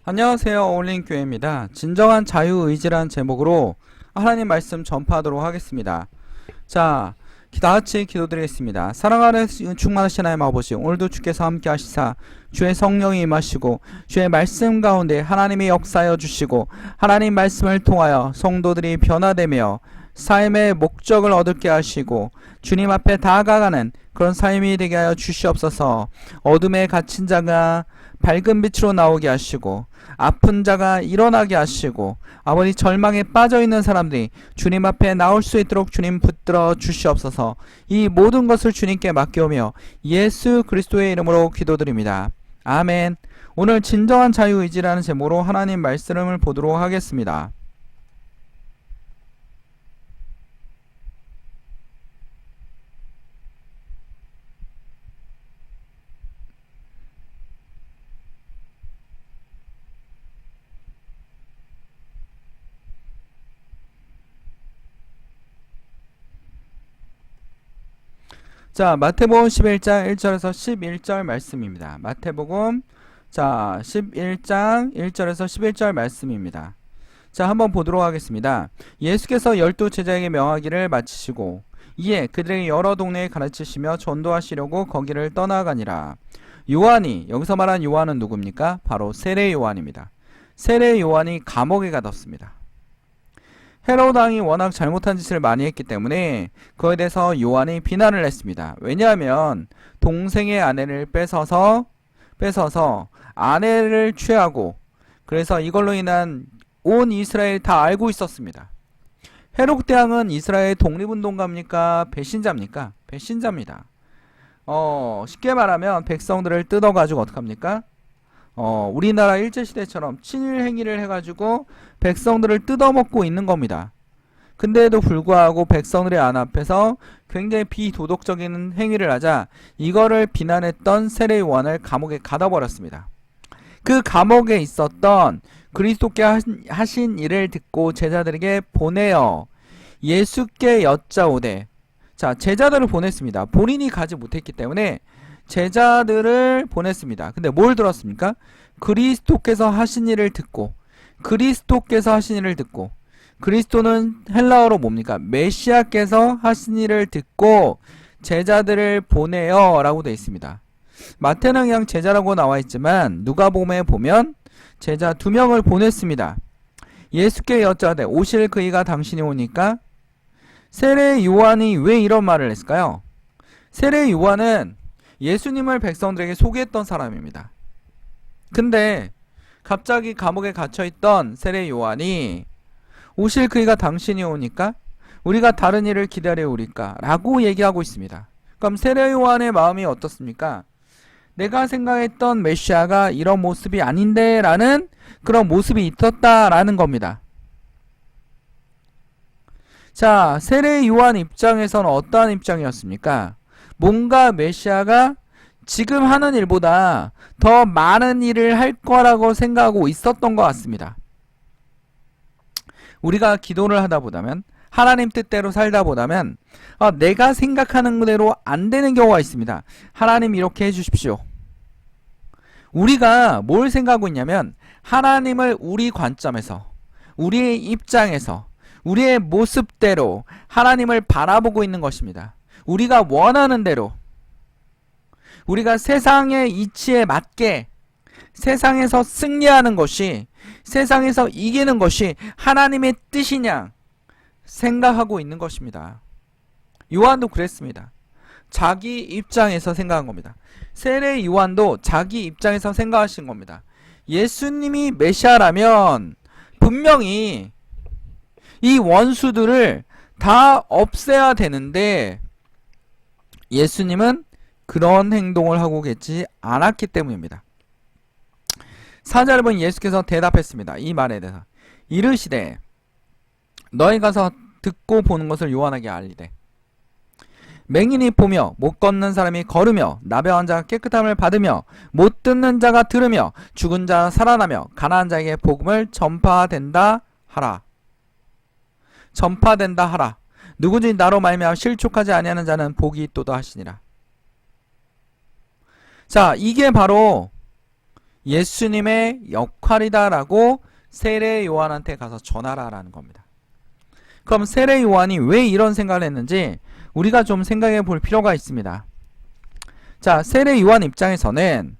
안녕하세요. 어울린교회입니다. 진정한 자유의지란 제목으로 하나님 말씀 전파하도록 하겠습니다. 자, 다같이 기도드리겠습니다. 사랑하는 충만하신 하나님 아버지, 오늘도 주께서 함께 하시사 주의 성령이 임하시고 주의 말씀 가운데 하나님이 역사하여 주시고 하나님 말씀을 통하여 성도들이 변화되며 삶의 목적을 얻게 하시고 주님 앞에 다가가는 그런 삶이 되게 하여 주시옵소서. 어둠에 갇힌 자가 밝은 빛으로 나오게 하시고 아픈 자가 일어나게 하시고 아버지 절망에 빠져있는 사람들이 주님 앞에 나올 수 있도록 주님 붙들어 주시옵소서. 이 모든 것을 주님께 맡겨오며 예수 그리스도의 이름으로 기도드립니다. 아멘. 오늘 진정한 자유의지라는 제목으로 하나님 말씀을 보도록 하겠습니다. 자, 마태복음 11장 1절에서 11절 말씀입니다. 마태복음 11장 1절에서 11절 말씀입니다. 자, 한번 보도록 하겠습니다. 예수께서 12 제자에게 명하기를 마치시고 이에 그들에게 여러 동네에 가르치시며 전도하시려고 거기를 떠나가니라. 요한이, 여기서 말한 요한은 누굽니까? 바로 세례 요한입니다. 세례 요한이 감옥에 가뒀습니다. 헤로드 왕이 워낙 잘못한 짓을 많이 했기 때문에 그에 대해서 요한이 비난을 했습니다. 왜냐하면 동생의 아내를 뺏어서 아내를 취하고 그래서 이걸로 인한 온 이스라엘이 다 알고 있었습니다. 헤롯 왕은 이스라엘 독립운동가입니까? 배신자입니까? 배신자입니다. 쉽게 말하면 백성들을 뜯어가지고 어떡합니까? 우리나라 일제시대처럼 친일 행위를 해가지고 백성들을 뜯어먹고 있는 겁니다. 근데도 불구하고 백성들의 안 앞에서 굉장히 비도덕적인 행위를 하자 이거를 비난했던 세례 요한을 감옥에 가둬버렸습니다. 그 감옥에 있었던 그리스도께 하신 일을 듣고 제자들에게 보내어 예수께 여짜오되, 자, 제자들을 보냈습니다. 본인이 가지 못했기 때문에 제자들을 보냈습니다. 근데 뭘 들었습니까? 그리스도께서 하신 일을 듣고, 그리스도는 헬라어로 뭡니까? 메시아께서 하신 일을 듣고 제자들을 보내어 라고 되어 있습니다. 마태는 그냥 제자라고 나와 있지만 누가복음에 보면 제자 2명을 보냈습니다. 예수께 여짜되 오실 그이가 당신이 오니까. 세례 요한이 왜 이런 말을 했을까요? 세례 요한은 예수님을 백성들에게 소개했던 사람입니다. 근데 갑자기 감옥에 갇혀있던 세례 요한이 오실 그이가 당신이 오니까 우리가 다른 일을 기다려오리까 라고 얘기하고 있습니다. 그럼 세례 요한의 마음이 어떻습니까? 내가 생각했던 메시아가 이런 모습이 아닌데 라는 그런 모습이 있었다라는 겁니다. 자, 세례 요한 입장에서는 어떠한 입장이었습니까? 뭔가 메시아가 지금 하는 일보다 더 많은 일을 할 거라고 생각하고 있었던 것 같습니다. 우리가 기도를 하다 보다면 하나님 뜻대로 살다 보다면 내가 생각하는 대로 안 되는 경우가 있습니다. 하나님 이렇게 해주십시오. 우리가 뭘 생각하고 있냐면 하나님을 우리 관점에서, 우리의 입장에서, 우리의 모습대로 하나님을 바라보고 있는 것입니다. 우리가 원하는 대로, 우리가 세상의 이치에 맞게 세상에서 승리하는 것이, 세상에서 이기는 것이 하나님의 뜻이냐 생각하고 있는 것입니다. 요한도 그랬습니다. 자기 입장에서 생각한 겁니다. 세례 요한도 자기 입장에서 생각하신 겁니다. 예수님이 메시아라면 분명히 이 원수들을 다 없애야 되는데 예수님은 그런 행동을 하고 계시지 않았기 때문입니다. 4절을 보면 예수께서 대답했습니다. 이 말에 대해서 이르시되 너희 가서 듣고 보는 것을 요한에게 알리되 맹인이 보며 못 걷는 사람이 걸으며 나병한 자가 깨끗함을 받으며 못 듣는 자가 들으며 죽은 자가 살아나며 가난한 자에게 복음을 전파된다 하라. 누구든지 나로 말미암아 실족하지 아니하는 자는 복이 있도다 하시니라. 자, 이게 바로 예수님의 역할이다라고 세례 요한한테 가서 전하라라는 겁니다. 그럼 세례 요한이 왜 이런 생각을 했는지 우리가 좀 생각해 볼 필요가 있습니다. 자, 세례 요한 입장에서는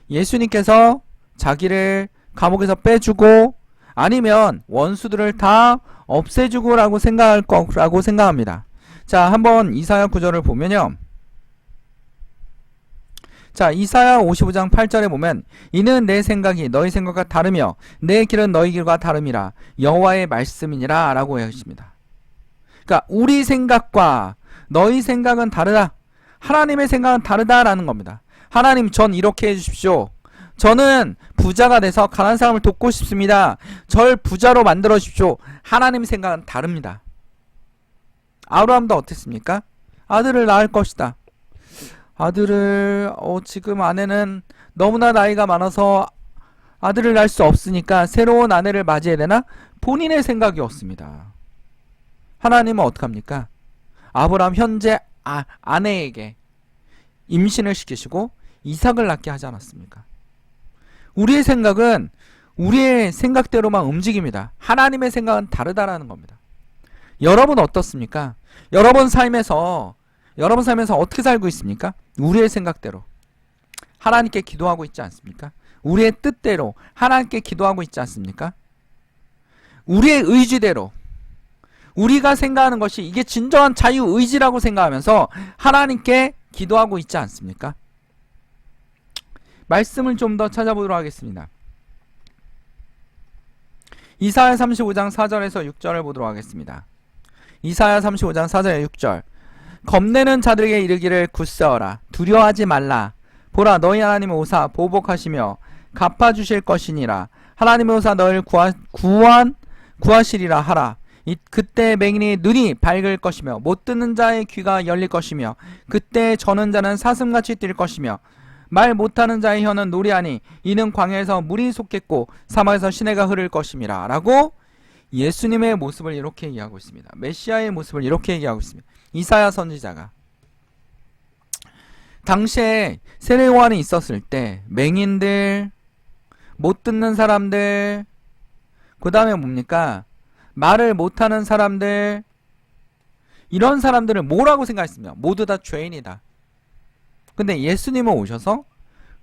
예수님께서 자기를 감옥에서 빼주고 아니면 원수들을 다 없애주고 라고 생각할 거라고 생각합니다. 자, 한번 이사야 9절을 보면요. 자, 이사야 55장 8절에 보면 이는 내 생각이 너희 생각과 다르며 내 길은 너희 길과 다름이라 여호와의 말씀이니라 라고 하십니다. 그러니까 우리 생각과 너희 생각은 다르다. 하나님의 생각은 다르다라는 겁니다. 하나님, 전 이렇게 해주십시오. 저는 부자가 돼서 가난한 사람을 돕고 싶습니다. 절 부자로 만들어 주십시오. 하나님 생각은 다릅니다. 아브라함도 어땠습니까? 아들을 낳을 것이다. 아들을 지금 아내는 너무나 나이가 많아서 아들을 낳을 수 없으니까 새로운 아내를 맞이해야 되나? 본인의 생각이었습니다. 하나님은 어떡합니까? 아브라함 현재 아내에게 임신을 시키시고 이삭을 낳게 하지 않았습니까? 우리의 생각은 우리의 생각대로만 움직입니다. 하나님의 생각은 다르다라는 겁니다. 여러분 어떻습니까? 여러분 삶에서 어떻게 살고 있습니까? 우리의 생각대로 하나님께 기도하고 있지 않습니까? 우리의 뜻대로 하나님께 기도하고 있지 않습니까? 우리의 의지대로 우리가 생각하는 것이 이게 진정한 자유의지라고 생각하면서 하나님께 기도하고 있지 않습니까? 말씀을 좀 더 찾아보도록 하겠습니다. 이사야 35장 4절에서 6절을 보도록 하겠습니다. 이사야 35장 4절 6절 겁내는 자들에게 이르기를 굳세어라 두려워하지 말라 보라 너희 하나님의 오사 보복하시며 갚아주실 것이니라 하나님의 오사 너희를 구하시리라 하라 그때 맹인의 눈이 밝을 것이며 못 듣는 자의 귀가 열릴 것이며 그때 저는 자는 사슴같이 뛸 것이며 말 못하는 자의 혀는 노래하니 이는 광야에서 물이 솟겠고 사막에서 시내가 흐를 것임이라 라고 예수님의 모습을 이렇게 얘기하고 있습니다. 메시아의 모습을 이렇게 얘기하고 있습니다. 이사야 선지자가 당시에 세례 요한이 있었을 때 맹인들, 못 듣는 사람들, 그 다음에 뭡니까? 말을 못하는 사람들, 이런 사람들을 뭐라고 생각했습니까? 모두 다 죄인이다. 근데 예수님은 오셔서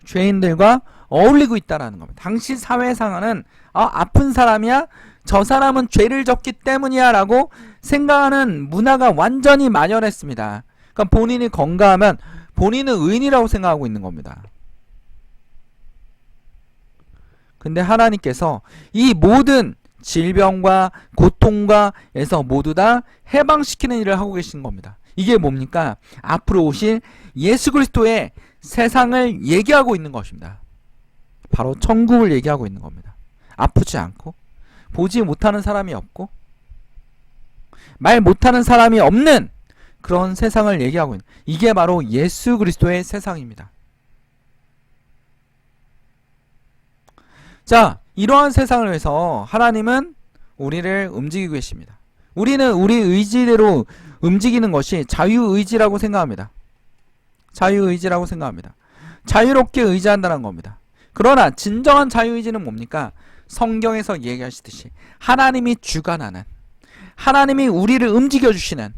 죄인들과 어울리고 있다라는 겁니다. 당시 사회상은 아픈 사람이야? 저 사람은 죄를 졌기 때문이야 라고 생각하는 문화가 완전히 만연했습니다. 그러니까 본인이 건강하면 본인은 의인이라고 생각하고 있는 겁니다. 근데 하나님께서 이 모든 질병과 고통과에서 모두 다 해방시키는 일을 하고 계신 겁니다. 이게 뭡니까? 앞으로 오실 예수 그리스도의 세상을 얘기하고 있는 것입니다. 바로 천국을 얘기하고 있는 겁니다. 아프지 않고 보지 못하는 사람이 없고 말 못하는 사람이 없는 그런 세상을 얘기하고 있는, 이게 바로 예수 그리스도의 세상입니다. 자, 이러한 세상을 위해서 하나님은 우리를 움직이고 계십니다. 우리는 우리 의지대로 움직이는 것이 자유의지라고 생각합니다. 자유의지라고 생각합니다. 자유롭게 의지한다는 겁니다. 그러나 진정한 자유의지는 뭡니까? 성경에서 얘기하시듯이 하나님이 주관하는, 하나님이 우리를 움직여주시는,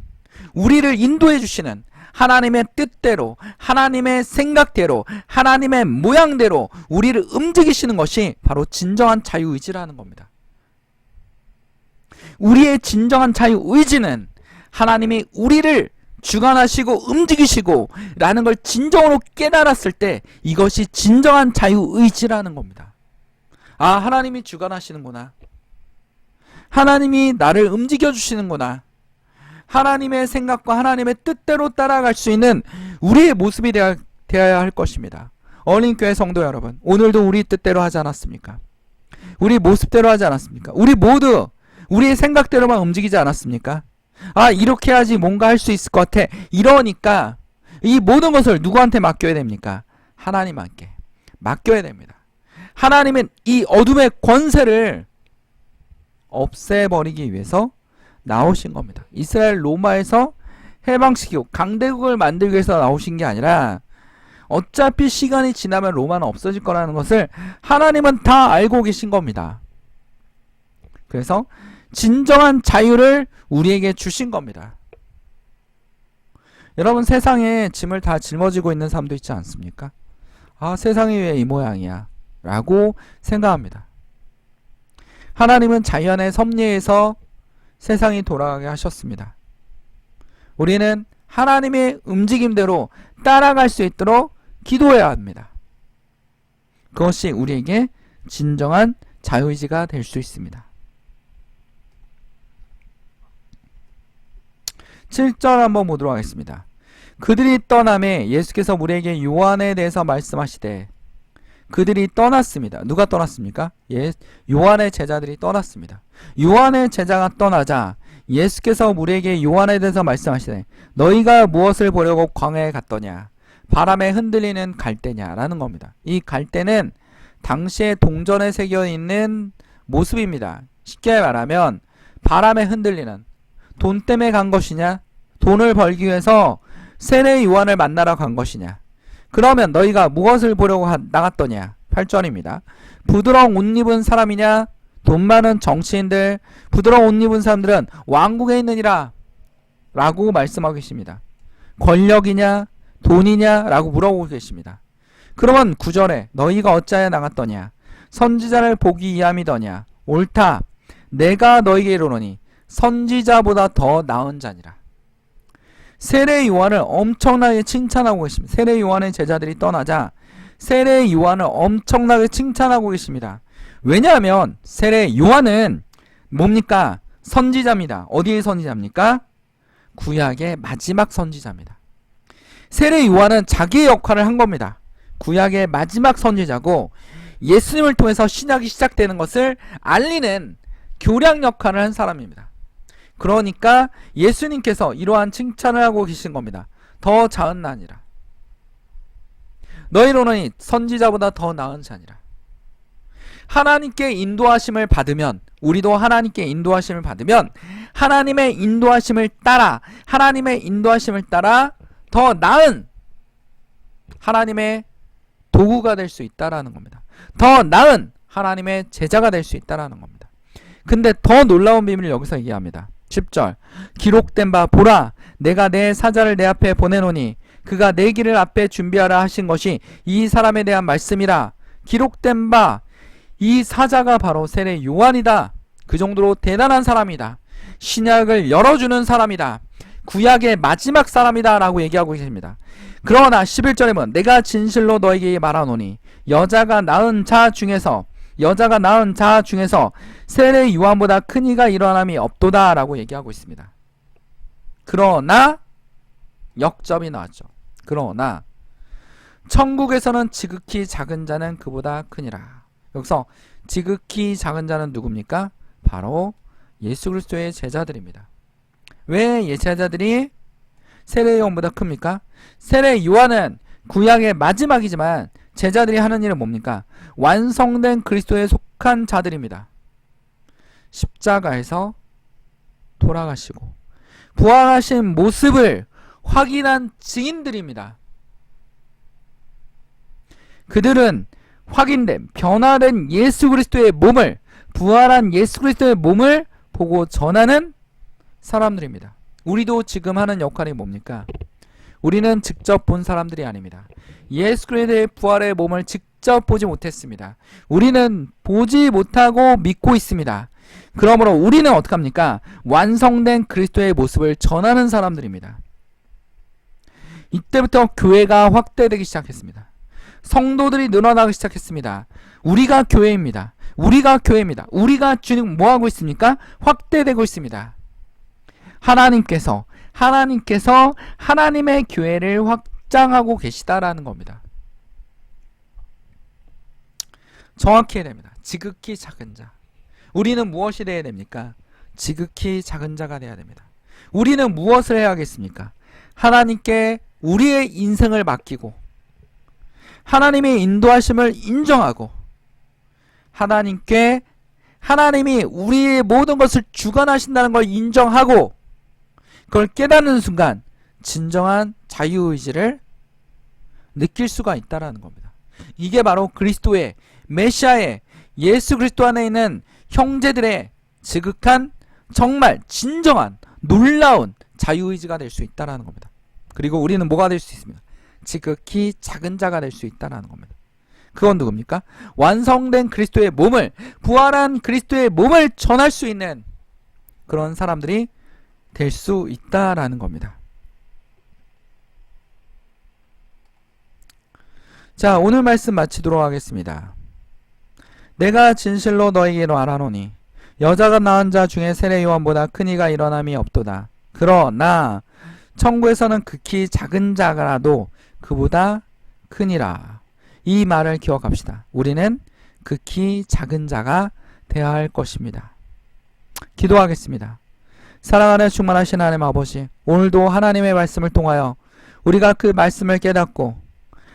우리를 인도해주시는 하나님의 뜻대로, 하나님의 생각대로, 하나님의 모양대로 우리를 움직이시는 것이 바로 진정한 자유의지라는 겁니다. 우리의 진정한 자유의지는 하나님이 우리를 주관하시고 움직이시고 라는 걸 진정으로 깨달았을 때 이것이 진정한 자유의지라는 겁니다. 하나님이 주관하시는구나. 하나님이 나를 움직여 주시는구나. 하나님의 생각과 하나님의 뜻대로 따라갈 수 있는 우리의 모습이 되어야 할 것입니다. 어린교회 성도 여러분, 오늘도 우리 뜻대로 하지 않았습니까? 우리 모습대로 하지 않았습니까? 우리 모두 우리의 생각대로만 움직이지 않았습니까? 이렇게 해야지 뭔가 할 수 있을 것 같아. 이러니까 이 모든 것을 누구한테 맡겨야 됩니까? 하나님께 맡겨야 됩니다. 하나님은 이 어둠의 권세를 없애버리기 위해서 나오신 겁니다. 이스라엘 로마에서 해방시키고 강대국을 만들기 위해서 나오신 게 아니라 어차피 시간이 지나면 로마는 없어질 거라는 것을 하나님은 다 알고 계신 겁니다. 그래서 진정한 자유를 우리에게 주신 겁니다. 여러분, 세상에 짐을 다 짊어지고 있는 사람도 있지 않습니까? 아, 세상이 왜 이 모양이야 라고 생각합니다. 하나님은 자연의 섭리에서 세상이 돌아가게 하셨습니다. 우리는 하나님의 움직임대로 따라갈 수 있도록 기도해야 합니다. 그것이 우리에게 진정한 자유의지가 될 수 있습니다. 7절 한번 보도록 하겠습니다. 그들이 떠남에 예수께서 우리에게 요한에 대해서 말씀하시되, 그들이 떠났습니다. 누가 떠났습니까? 요한의 제자들이 떠났습니다. 요한의 제자가 떠나자 예수께서 우리에게 요한에 대해서 말씀하시되, 너희가 무엇을 보려고 광야에 갔더냐? 바람에 흔들리는 갈대냐? 라는 겁니다. 이 갈대는 당시에 동전에 새겨있는 모습입니다. 쉽게 말하면 바람에 흔들리는, 돈 때문에 간 것이냐? 돈을 벌기 위해서 세례 요한을 만나러 간 것이냐? 그러면 너희가 무엇을 보려고 나갔더냐? 8절입니다. 부드러운 옷 입은 사람이냐? 돈 많은 정치인들, 부드러운 옷 입은 사람들은 왕국에 있느니라 라고 말씀하고 계십니다. 권력이냐? 돈이냐? 라고 물어보고 계십니다. 그러면 9절에 너희가 어찌하여 나갔더냐? 선지자를 보기 위함이더냐? 옳다. 내가 너희에게 이르노니 선지자보다 더 나은 자니라. 세례 요한을 엄청나게 칭찬하고 계십니다. 세례 요한의 제자들이 떠나자 세례 요한을 엄청나게 칭찬하고 계십니다. 왜냐하면 세례 요한은 뭡니까? 선지자입니다. 어디의 선지자입니까? 구약의 마지막 선지자입니다. 세례 요한은 자기의 역할을 한 겁니다. 구약의 마지막 선지자고 예수님을 통해서 신약이 시작되는 것을 알리는 교량 역할을 한 사람입니다. 그러니까 예수님께서 이러한 칭찬을 하고 계신 겁니다. 더 자은 나니라. 너희로는 선지자보다 더 나은 자니라. 하나님께 인도하심을 받으면, 우리도 하나님께 인도하심을 받으면 하나님의 인도하심을 따라 더 나은 하나님의 도구가 될 수 있다라는 겁니다. 더 나은 하나님의 제자가 될 수 있다라는 겁니다. 근데 더 놀라운 비밀을 여기서 얘기합니다. 10절, 기록된 바 보라, 내가 내 사자를 내 앞에 보내노니 그가 내 길을 앞에 준비하라 하신 것이 이 사람에 대한 말씀이라. 기록된 바, 이 사자가 바로 세례 요한이다. 그 정도로 대단한 사람이다. 신약을 열어주는 사람이다. 구약의 마지막 사람이다 라고 얘기하고 계십니다. 그러나 11절에 보면 내가 진실로 너에게 말하노니 여자가 낳은 자 중에서 세례 요한보다 큰 이가 일어남이 없도다 라고 얘기하고 있습니다. 그러나 역점이 나왔죠. 그러나 천국에서는 지극히 작은 자는 그보다 크니라. 여기서 지극히 작은 자는 누굽니까? 바로 예수 그리스도의 제자들입니다. 왜 제자들이 세례 요한보다 큽니까? 세례 요한은 구약의 마지막이지만 제자들이 하는 일은 뭡니까? 완성된 그리스도에 속한 자들입니다. 십자가에서 돌아가시고 부활하신 모습을 확인한 증인들입니다. 그들은 확인된 변화된 예수 그리스도의 몸을, 부활한 예수 그리스도의 몸을 보고 전하는 사람들입니다. 우리도 지금 하는 역할이 뭡니까? 우리는 직접 본 사람들이 아닙니다. 예수 그리스도의 부활의 몸을 직접 보지 못했습니다. 우리는 보지 못하고 믿고 있습니다. 그러므로 우리는 어떻게 합니까? 완성된 그리스도의 모습을 전하는 사람들입니다. 이때부터 교회가 확대되기 시작했습니다. 성도들이 늘어나기 시작했습니다. 우리가 교회입니다. 우리가 지금 뭐하고 있습니까? 확대되고 있습니다. 하나님께서 하나님의 교회를 확장하고 계시다라는 겁니다. 정확히 해야 됩니다. 지극히 작은 자. 우리는 무엇이 되어야 됩니까? 지극히 작은 자가 되어야 됩니다. 우리는 무엇을 해야겠습니까? 하나님께 우리의 인생을 맡기고 하나님의 인도하심을 인정하고 하나님이 우리의 모든 것을 주관하신다는 걸 인정하고 그걸 깨닫는 순간 진정한 자유의지를 느낄 수가 있다라는 겁니다. 이게 바로 그리스도의 메시아의 예수 그리스도 안에 있는 형제들의 지극한 정말 진정한 놀라운 자유의지가 될 수 있다라는 겁니다. 그리고 우리는 뭐가 될 수 있습니까? 지극히 작은 자가 될 수 있다라는 겁니다. 그건 누굽니까? 완성된 그리스도의 몸을, 부활한 그리스도의 몸을 전할 수 있는 그런 사람들이 될 수 있다라는 겁니다. 자, 오늘 말씀 마치도록 하겠습니다. 내가 진실로 너에게 말하노니 여자가 낳은 자 중에 세례 요한보다 큰 이가 일어남이 없도다. 그러나 천국에서는 극히 작은 자라도 그보다 크니라. 이 말을 기억합시다. 우리는 극히 작은 자가 되어야 할 것입니다. 기도하겠습니다. 사랑하는 충만하신 하나님 아버지, 오늘도 하나님의 말씀을 통하여 우리가 그 말씀을 깨닫고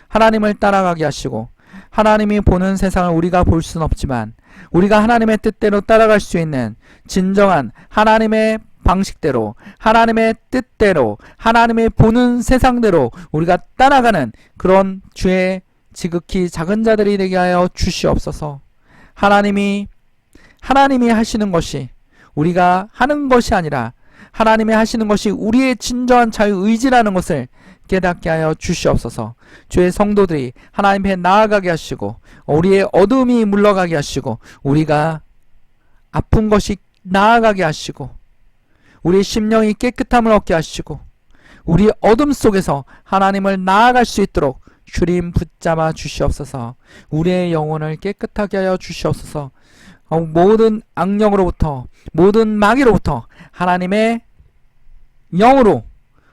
하나님을 따라가게 하시고, 하나님이 보는 세상을 우리가 볼 수는 없지만 우리가 하나님의 뜻대로 따라갈 수 있는 진정한 하나님의 방식대로, 하나님의 뜻대로, 하나님의 보는 세상대로 우리가 따라가는 그런 주의 지극히 작은 자들이 되게 하여 주시옵소서. 하나님이 하시는 것이 우리가 하는 것이 아니라 하나님이 하시는 것이 우리의 진정한 자유의지라는 것을 깨닫게 하여 주시옵소서. 주의 성도들이 하나님 앞에 나아가게 하시고, 우리의 어둠이 물러가게 하시고, 우리가 아픈 것이 나아가게 하시고, 우리의 심령이 깨끗함을 얻게 하시고, 우리 어둠 속에서 하나님을 나아갈 수 있도록 주님 붙잡아 주시옵소서. 우리의 영혼을 깨끗하게 하여 주시옵소서. 모든 악령으로부터, 모든 마귀로부터 하나님의 영으로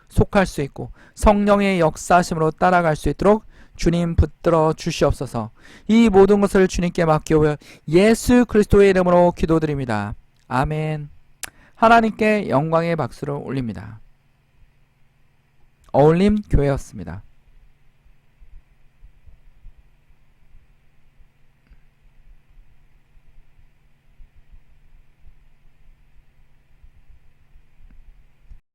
속할 수 있고 성령의 역사심으로 따라갈 수 있도록 주님 붙들어 주시옵소서. 이 모든 것을 주님께 맡기고 예수 그리스도의 이름으로 기도드립니다. 아멘. 하나님께 영광의 박수를 올립니다. 어울림 교회였습니다.